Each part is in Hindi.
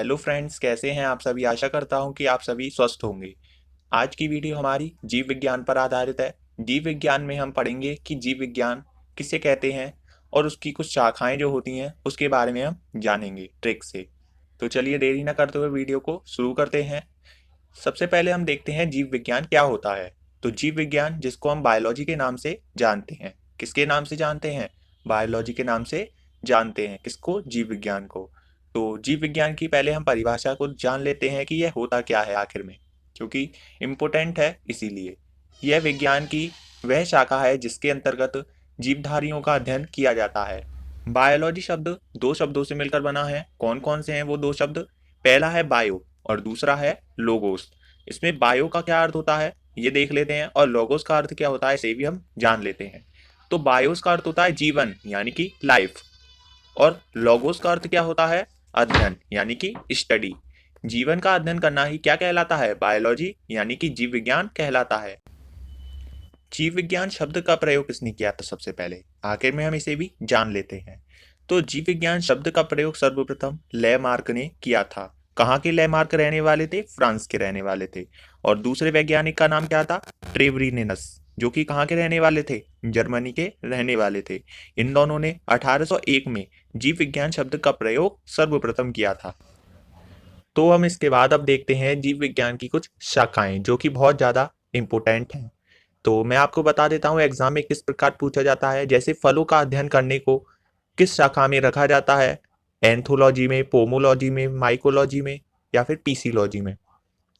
हेलो फ्रेंड्स, कैसे हैं आप सभी। आशा करता हूं कि आप सभी स्वस्थ होंगे। आज की वीडियो हमारी जीव विज्ञान पर आधारित है। जीव विज्ञान में हम पढ़ेंगे कि जीव विज्ञान किसे कहते हैं और उसकी कुछ शाखाएं जो होती हैं उसके बारे में हम जानेंगे ट्रिक से। तो चलिए देरी न करते हुए वीडियो को शुरू करते हैं। सबसे पहले हम देखते हैं जीव विज्ञान क्या होता है। तो जीव विज्ञान, जिसको हम बायोलॉजी के नाम से जानते हैं, किसके नाम से जानते हैं? बायोलॉजी के नाम से जानते हैं। किसको? जीव विज्ञान को। तो जीव विज्ञान की पहले हम परिभाषा को जान लेते हैं कि यह होता क्या है आखिर में, क्योंकि इम्पोर्टेंट है। इसीलिए यह विज्ञान की वह शाखा है जिसके अंतर्गत जीवधारियों का अध्ययन किया जाता है। बायोलॉजी शब्द दो शब्दों से मिलकर बना है। कौन कौन से हैं वो दो शब्द? पहला है बायो और दूसरा है लोगोस। इसमें बायो का क्या अर्थ होता है ये देख लेते हैं, और लोगोस का अर्थ क्या होता है इसे भी हम जान लेते हैं। तो बायोस का अर्थ होता है जीवन यानी कि लाइफ, और लोगोस का अर्थ क्या होता है? अध्ययन यानी कि स्टडी। जीवन का अध्ययन करना ही क्या कहलाता है? बायोलॉजी यानी कि जीव विज्ञान कहलाता है। जीव विज्ञान शब्द का प्रयोग किसने किया था सबसे पहले? आखिर में हम इसे भी जान लेते हैं। तो जीव विज्ञान शब्द का प्रयोग सर्वप्रथम लेमार्क ने किया था। कहाँ के लेमार्क रहने वाले थे? फ्रांस के रहने वाले थे। और दूसरे वैज्ञानिक का नाम क्या था? ट्रेवरिनेनस, जो कि कहाँ के रहने वाले थे? जर्मनी के रहने वाले थे। इन दोनों ने 1801 में जीव विज्ञान शब्द का प्रयोग सर्वप्रथम किया था। तो हम इसके बाद अब देखते हैं जीव विज्ञान की कुछ शाखाएं जो कि बहुत ज्यादा इंपोर्टेंट हैं। तो मैं आपको बता देता हूँ एग्जाम में किस प्रकार पूछा जाता है। जैसे फलों का अध्ययन करने को किस शाखा में रखा जाता है? एंथोलॉजी में, पोमोलॉजी में, माइकोलॉजी में, या फिर पीसीलॉजी में।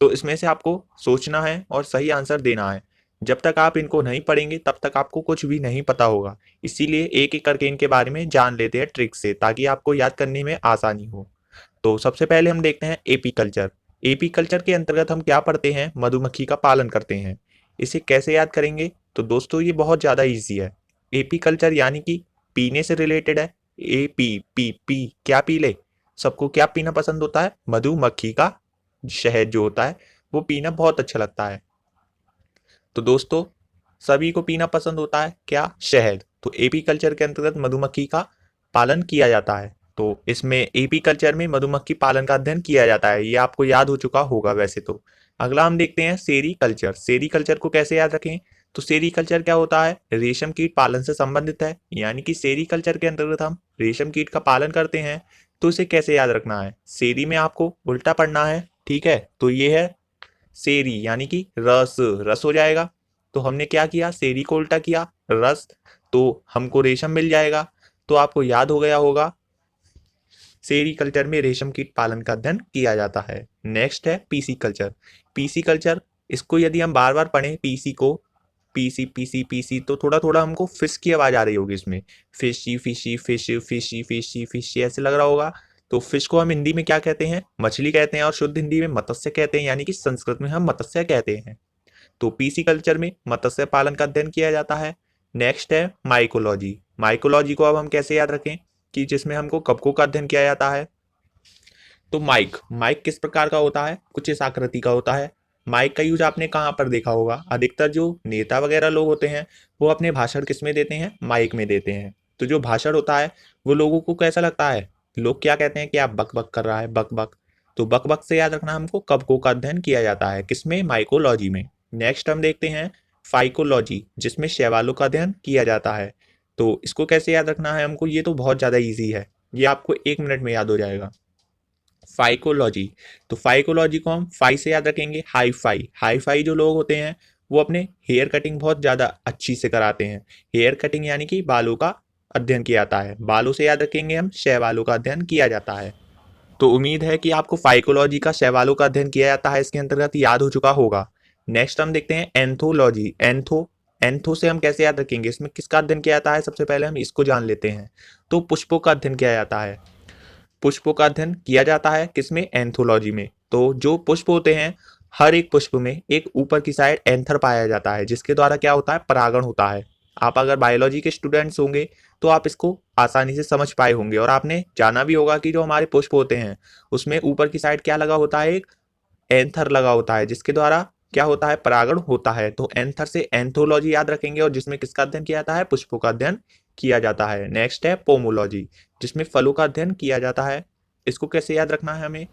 तो इसमें से आपको सोचना है और सही आंसर देना है। जब तक आप इनको नहीं पढ़ेंगे तब तक आपको कुछ भी नहीं पता होगा। इसीलिए एक एक करके इनके बारे में जान लेते हैं ट्रिक से, ताकि आपको याद करने में आसानी हो। तो सबसे पहले हम देखते हैं एपीकल्चर। एपीकल्चर के अंतर्गत हम क्या पढ़ते हैं? मधुमक्खी का पालन करते हैं। इसे कैसे याद करेंगे? तो दोस्तों ये बहुत ज़्यादा इजी है। एपीकल्चर यानी कि पीने से रिलेटेड है। ए पी पी पी, क्या पी ले? सबको क्या पीना पसंद होता है? मधुमक्खी का शहद जो होता है वो पीना बहुत अच्छा लगता है। तो दोस्तों सभी को पीना पसंद होता है क्या? शहद। तो एपीकल्चर के अंतर्गत मधुमक्खी का पालन किया जाता है। तो इसमें एपीकल्चर में मधुमक्खी पालन का अध्ययन किया जाता है। ये आपको याद हो चुका होगा वैसे तो। अगला हम देखते हैं सेरीकल्चर। सेरीकल्चर को कैसे याद रखें? तो सेरीकल्चर क्या होता है? रेशम कीट पालन से संबंधित है। यानी कि सेरीकल्चर के अंतर्गत हम रेशम कीट का पालन करते हैं। तो इसे कैसे याद रखना है? सेरी में आपको उल्टा पढ़ना है, ठीक है। तो ये है सेरी यानी कि रस, रस हो जाएगा। तो हमने क्या किया? सेरी को उल्टा किया, रस। तो हमको रेशम मिल जाएगा। तो आपको याद हो गया होगा, सेरीकल्चर में रेशम कीट पालन का अध्ययन किया जाता है। नेक्स्ट है पीसी कल्चर। पीसी कल्चर, इसको यदि हम बार बार पढ़ें पीसी को, पीसी पीसी पीसी, तो थोड़ा थोड़ा हमको फिश की आवाज आ रही होगी इसमें। Fishy fishy fish, fishy fishy fishy, ऐसे लग रहा होगा। तो फिश को हम हिंदी में क्या कहते हैं? मछली कहते हैं, और शुद्ध हिंदी में मत्स्य कहते हैं, यानी कि संस्कृत में हम मत्स्य कहते हैं। तो पीसी कल्चर में मत्स्य पालन का अध्ययन किया जाता है। नेक्स्ट है माइकोलॉजी। माइकोलॉजी को अब हम कैसे याद रखें कि जिसमें हमको कवकों का अध्ययन किया जाता है। तो माइक, माइक किस प्रकार का होता है? कुछ इस आकृति का होता है। माइक का यूज आपने कहाँ पर देखा होगा? अधिकतर जो नेता वगैरह लोग होते हैं वो अपने भाषण किस में देते हैं? माइक में देते हैं। तो जो भाषण होता है वो लोगों को कैसा लगता है? लोग क्या कहते हैं कि आप बक बक कर रहा है, बक बक। तो बक बक से याद रखना हमको कवकों का अध्ययन किया जाता है। किसमें? माइकोलॉजी में। नेक्स्ट हम देखते हैं फाइकोलॉजी, जिसमें शैवालों का अध्ययन किया जाता है। तो इसको कैसे याद रखना है हमको? ये तो बहुत ज़्यादा ईजी है, ये आपको 1 मिनट में याद हो जाएगा। फाइकोलॉजी, तो फाइकोलॉजी को हम फाई से याद रखेंगे, हाई फाई। हाई फाई जो लोग होते हैं वो अपने हेयर कटिंग बहुत ज़्यादा अच्छी से कराते हैं। हेयर कटिंग यानी कि बालों का अध्ययन किया जाता है। बालों से याद रखेंगे हम, शैवालों का अध्ययन किया जाता है। तो उम्मीद है कि आपको फाइकोलॉजी का शैवालों का अध्ययन किया जाता है इसके अंतर्गत याद हो चुका होगा। नेक्स्ट हम देखते हैं एंथोलॉजी। एंथो, एंथो से हम कैसे याद रखेंगे? इसमें किसका अध्ययन किया जाता है? सबसे पहले हम इसको जान लेते हैं। तो पुष्पों का अध्ययन किया जाता है। पुष्पों का अध्ययन किया जाता है किसमें? एंथोलॉजी में। तो जो पुष्प होते हैं, हर एक पुष्प में एक ऊपर की साइड एंथर पाया जाता है, जिसके द्वारा क्या होता है? परागण होता है। आप अगर बायोलॉजी के स्टूडेंट्स होंगे तो आप इसको आसानी से समझ पाए होंगे, और आपने जाना भी होगा कि जो हमारे पुष्प होते हैं उसमें ऊपर की साइड क्या लगा होता है? एक एंथर लगा होता है, जिसके द्वारा क्या होता है? परागण होता है। तो एंथर से एंथोलॉजी याद रखेंगे, और जिसमें किसका अध्ययन किया जाता है? पुष्पों का अध्ययन किया जाता है। नेक्स्ट है पोमोलॉजी, जिसमें फलों का अध्ययन किया जाता है। इसको कैसे याद रखना है हमें?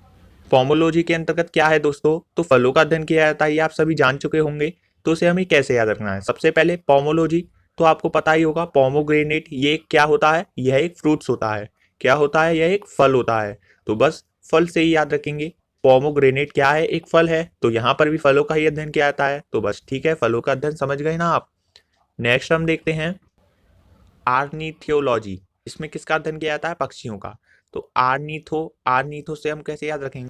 पोमोलॉजी के अंतर्गत क्या है दोस्तों, तो फलों का अध्ययन किया जाता है, ये आप सभी जान चुके होंगे। तो इसे हमें कैसे याद रखना है, सबसे पहले पोमोलॉजी, तो आपको पता ही होगा पोमोग्रेनेट ये क्या होता है, यह एक फ्रूट्स होता है। क्या होता है, यह एक फल होता है। तो बस फल से ही याद रखेंगे। पोमोग्रेनेट क्या है, एक फल है, तो यहाँ पर भी फलों का ही अध्ययन किया जाता है। तो बस ठीक है, फलों का अध्ययन समझ गए ना आप। नेक्स्ट हम देखते हैं आर्निथियोलॉजी। इसमें किसका अध्ययन किया जाता है, पक्षियों का। तो आर्निथो से हम कैसे याद रखेंगे,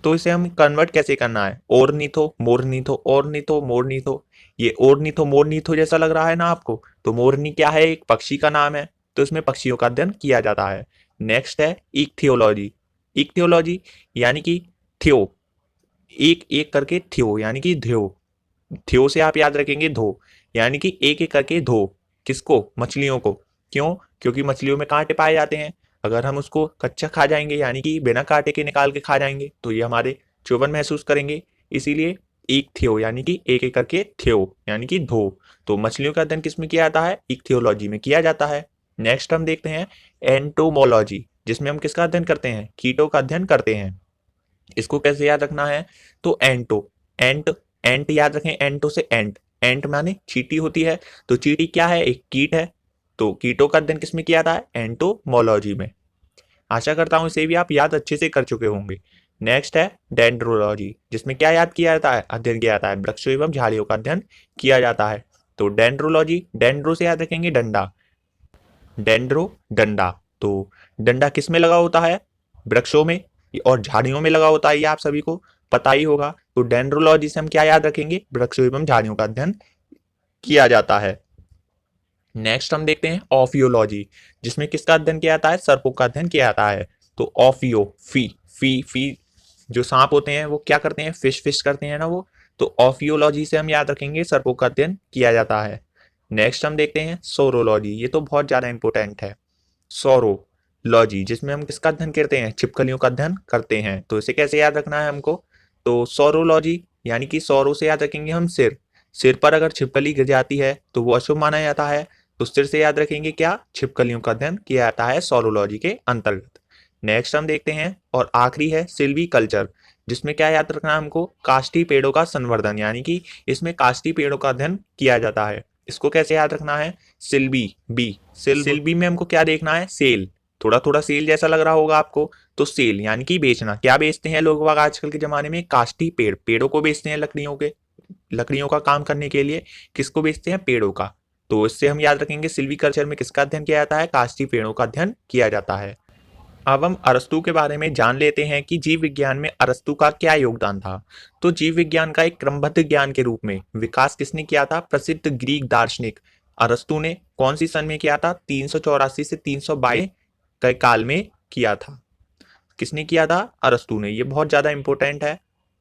तो इसे हम कन्वर्ट कैसे करना है, ओर्निथो मोरनीथो, ओर्निथो मोरनीथो। ये ओर्निथो मोरनीथो जैसा लग रहा है ना आपको, तो मोरनी क्या है, एक पक्षी का नाम है, तो इसमें पक्षियों का अध्ययन किया जाता है। नेक्स्ट है इक्थियोलॉजी। इक्थियोलॉजी यानी कि थियो, एक एक करके थियो यानी कि ध्यो। थियो से आप याद रखेंगे धो, यानी कि एक एक करके धो, किसको, मछलियों को। क्यों, क्योंकि मछलियों में कांटे पाए जाते हैं। अगर हम उसको कच्चा खा जाएंगे यानी कि बिना कांटे के निकाल के खा जाएंगे तो ये हमारे चुभन महसूस करेंगे। इसीलिए एक थियो यानी कि एक एक करके थियो यानी कि धो। तो मछलियों का अध्ययन किस में किया जाता है, इक्थियोलॉजी में किया जाता है। नेक्स्ट हम देखते हैं एंटोमोलॉजी, जिसमें हम किसका अध्ययन करते हैं, कीटों का अध्ययन करते हैं। इसको कैसे याद रखना है, तो एंटो, एंट एंट याद रखें, एंटो से एंट, एंट माने चींटी होती है। तो चींटी क्या है, एक कीट है। तो कीटों का अध्ययन किसमें किया था है, एंटोमोलॉजी में। आशा करता हूं इसे भी आप याद अच्छे से कर चुके होंगे। नेक्स्ट है डेंड्रोलॉजी, जिसमें क्या याद किया जाता है, अध्ययन किया जाता है, वृक्षों एवं झाड़ियों का अध्ययन किया जाता है। तो डेंड्रोलॉजी, डेंड्रो से याद रखेंगे डंडा, डेंड्रो डंडा। तो डंडा किस में लगा होता है, वृक्षों में और झाड़ियों में लगा होता है, ये आप सभी को पता ही होगा। तो डेंड्रोलॉजी से हम क्या याद रखेंगे, वृक्षों एवं झाड़ियों का अध्ययन किया जाता है। नेक्स्ट हम देखते हैं ऑफियोलॉजी, जिसमें किसका अध्ययन किया जाता है, सर्पों का अध्ययन किया जाता है। तो ऑफियो, फी फी फी जो सांप होते हैं वो क्या करते हैं, फिश फिश करते हैं ना वो। तो ऑफियोलॉजी से हम याद रखेंगे, सर्पों का अध्ययन किया जाता है। नेक्स्ट हम देखते हैं सोरोलॉजी, ये तो बहुत ज्यादा इंपॉर्टेंट है। सोरोलॉजी, जिसमें हम किसका अध्ययन करते हैं, छिपकलियों का अध्ययन करते हैं। तो इसे कैसे याद रखना है हमको, तो सोरोलॉजी यानी कि सौरों से याद रखेंगे हम सिर, सिर पर अगर छिपकली गिर जाती है तो वो अशुभ माना जाता है। तो सिर से याद रखेंगे क्या, छिपकलियों का अध्ययन किया जाता है सोरोलॉजी के अंतर्गत। नेक्स्ट हम देखते हैं और आखिरी है सिल्वी कल्चर, जिसमें क्या याद रखना है हमको, काष्ठी पेड़ों का संवर्धन, यानी कि इसमें काष्ठी पेड़ों का अध्ययन किया जाता है। इसको कैसे याद रखना है, सिल्वी बी, सिल्वी में हमको क्या देखना है, सेल, थोड़ा थोड़ा सेल जैसा लग रहा होगा आपको। तो सेल यानी कि बेचना, क्या बेचते हैं लोग बाग आजकल के जमाने में, काष्ठी पेड़, पेड़ों को बेचते हैं, लकड़ियों के, लकड़ियों का काम करने के लिए किसको बेचते हैं, पेड़ों का। तो इससे हम याद रखेंगे सिल्वी कल्चर में किसका अध्ययन किया जाता है, काष्ठी पेड़ों का अध्ययन किया जाता है। अब हम अरस्तु के बारे में जान लेते हैं कि जीव विज्ञान में अरस्तु का क्या योगदान था। तो जीव विज्ञान का एक क्रमबद्ध ज्ञान के रूप में विकास किसने किया था, प्रसिद्ध ग्रीक दार्शनिक अरस्तु ने। कौन सी सन में किया था, 384 से 322 के काल में किया था। किसने किया था, अरस्तु ने। ये बहुत ज्यादा इंपॉर्टेंट है।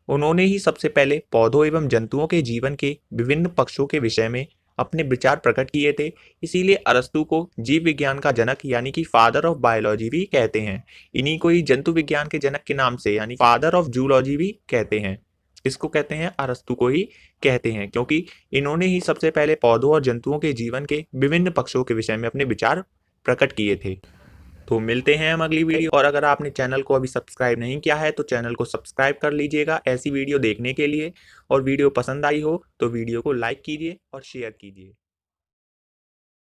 उन्होंने ही सबसे पहले पौधों एवं जंतुओं के जीवन के विभिन्न पक्षों के विषय में अपने विचार प्रकट किए थे। इसीलिए अरस्तु को जीव विज्ञान का जनक यानी कि फादर ऑफ बायोलॉजी भी कहते हैं। इन्हीं को ही जंतु विज्ञान के जनक के नाम से यानी फादर ऑफ जूलॉजी भी कहते हैं। इसको कहते हैं, अरस्तु को ही कहते हैं, क्योंकि इन्होंने ही सबसे पहले पौधों और जंतुओं के जीवन के विभिन्न पक्षों के विषय में अपने विचार प्रकट किए थे। तो मिलते हैं हम अगली वीडियो, और अगर आपने चैनल को अभी सब्सक्राइब नहीं किया है तो चैनल को सब्सक्राइब कर लीजिएगा ऐसी वीडियो देखने के लिए। और वीडियो पसंद आई हो तो वीडियो को लाइक कीजिए और शेयर कीजिए।